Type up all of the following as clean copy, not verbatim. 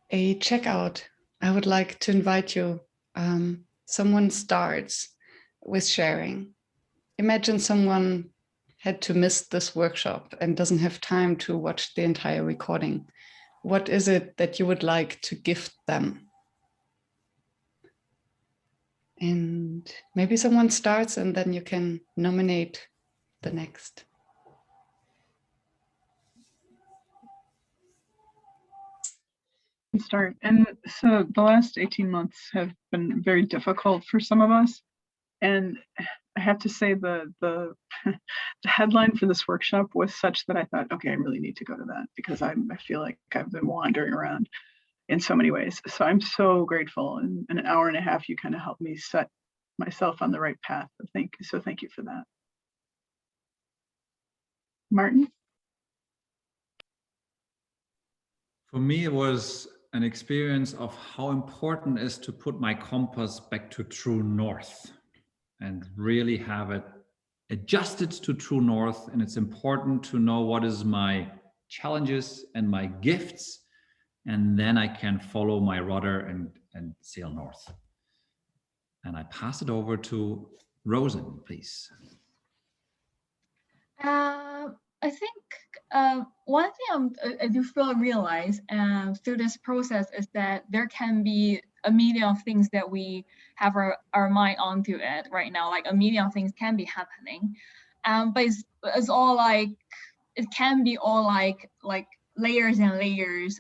a checkout, I would like to invite you. Someone starts with sharing. Imagine someone had to miss this workshop and doesn't have time to watch the entire recording. What is it that you would like to gift them? And maybe someone starts and then you can nominate the next. Start. And so the last 18 months have been very difficult for some of us. And I have to say the headline for this workshop was such that I thought, okay, I really need to go to that because I feel like I've been wandering around in so many ways. So I'm so grateful. In an hour and a half, you kind of helped me set myself on the right path. So thank you for that. Martin? For me, it was an experience of how important it is to put my compass back to true north and really have it adjusted to true north. And it's important to know what is my challenges and my gifts, and then I can follow my rudder and sail north. And I pass it over to Rosen, please. I think one thing I do realize through this process is that there can be a million of things that we have our mind onto it right now. Like a million of things can be happening, but it's all like it can be all like layers and layers.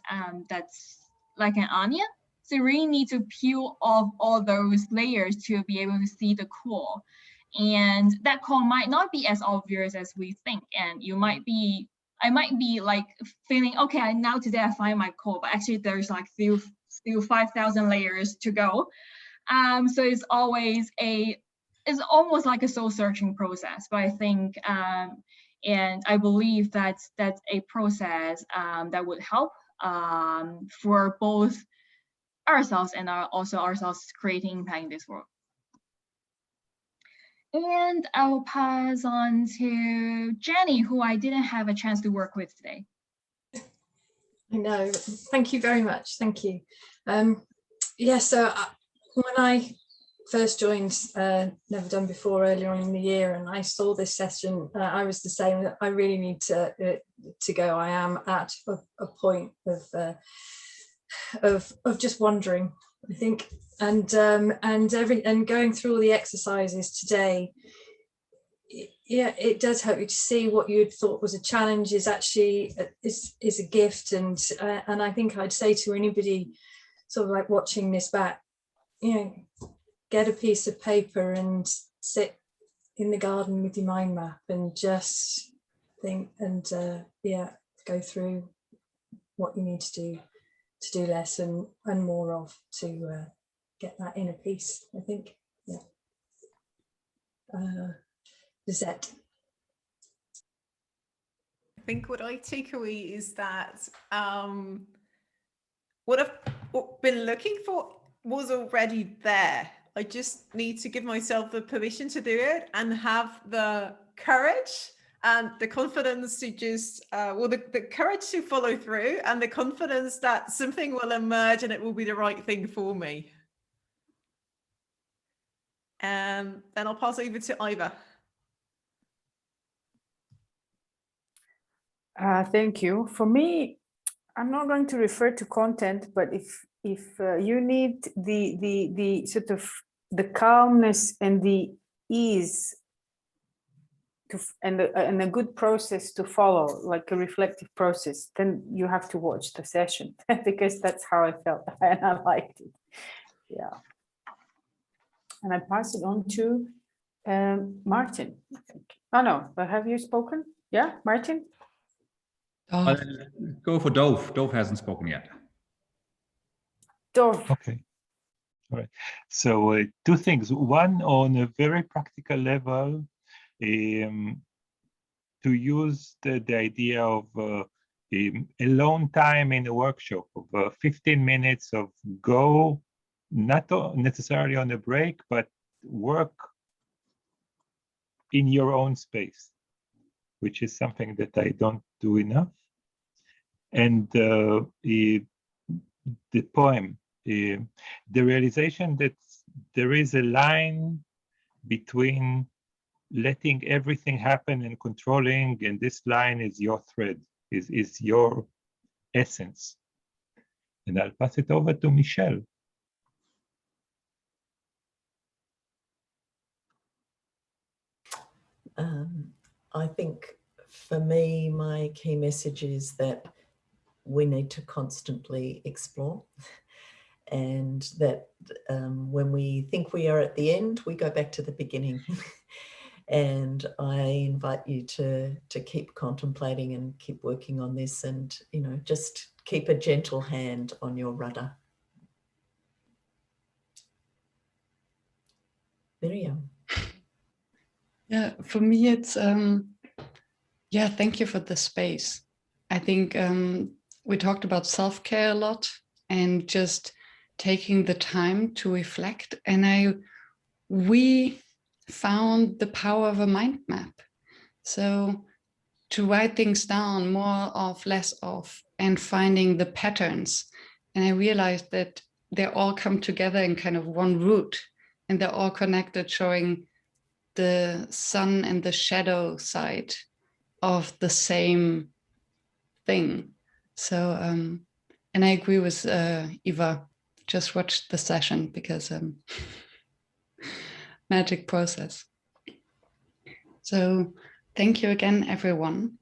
That's like an onion. So you really need to peel off all those layers to be able to see the core. And that core might not be as obvious as we think. And I might be like feeling, okay, now today I find my core, but actually there's like still 5,000 layers to go. So it's almost like a soul searching process. But I think, and I believe that's a process that would help for both ourselves and also ourselves creating impact in this world. And I'll pass on to Jenny, who I didn't have a chance to work with today. I know. Thank you very much. Thank you. Yeah, so when I first joined Never Done Before earlier on in the year, and I saw this session, I was the same, that I really need to go. I am at a point of just wondering, I think, and going through all the exercises today, yeah, it does help you to see what you'd thought was a challenge is actually is a gift. And I think I'd say to anybody sort of like watching this back, you know, get a piece of paper and sit in the garden with your mind map and just think and yeah, go through what you need to do less and more of to get that inner peace, I think. Yeah. Lisette. I think what I take away is that what I've been looking for was already there. I just need to give myself the permission to do it and have the courage and the confidence to just, the courage to follow through and the confidence that something will emerge and it will be the right thing for me. And then I'll pass over to Iva. Thank you. For me, I'm not going to refer to content, but if you need the sort of the calmness and the ease and a good process to follow, like a reflective process, then you have to watch the session because that's how I felt and I liked it. Yeah. And I pass it on to Martin. I think. Oh no, but have you spoken? Yeah, Martin? Go for Dove. Dove hasn't spoken yet. Dove. Okay. All right. So two things. One, on a very practical level, to use the idea of alone time in a workshop of 15 minutes of go, not necessarily on a break, but work in your own space, which is something that I don't do enough. And the poem, the realization that there is a line between letting everything happen and controlling, and this line is your thread, is your essence. And I'll pass it over to Michelle. I think for me, my key message is that we need to constantly explore, and that when we think we are at the end, we go back to the beginning. And I invite you to keep contemplating and keep working on this, and just keep a gentle hand on your rudder. Miriam. Yeah, for me, it's, yeah, thank you for the space. I think we talked about self-care a lot and just taking the time to reflect. And we found the power of a mind map. So to write things down, more of, less of, and finding the patterns. And I realized that they all come together in kind of one root, and they're all connected, showing the sun and the shadow side of the same thing. So, and I agree with Eva, just watch the session, because magic process. So thank you again, everyone.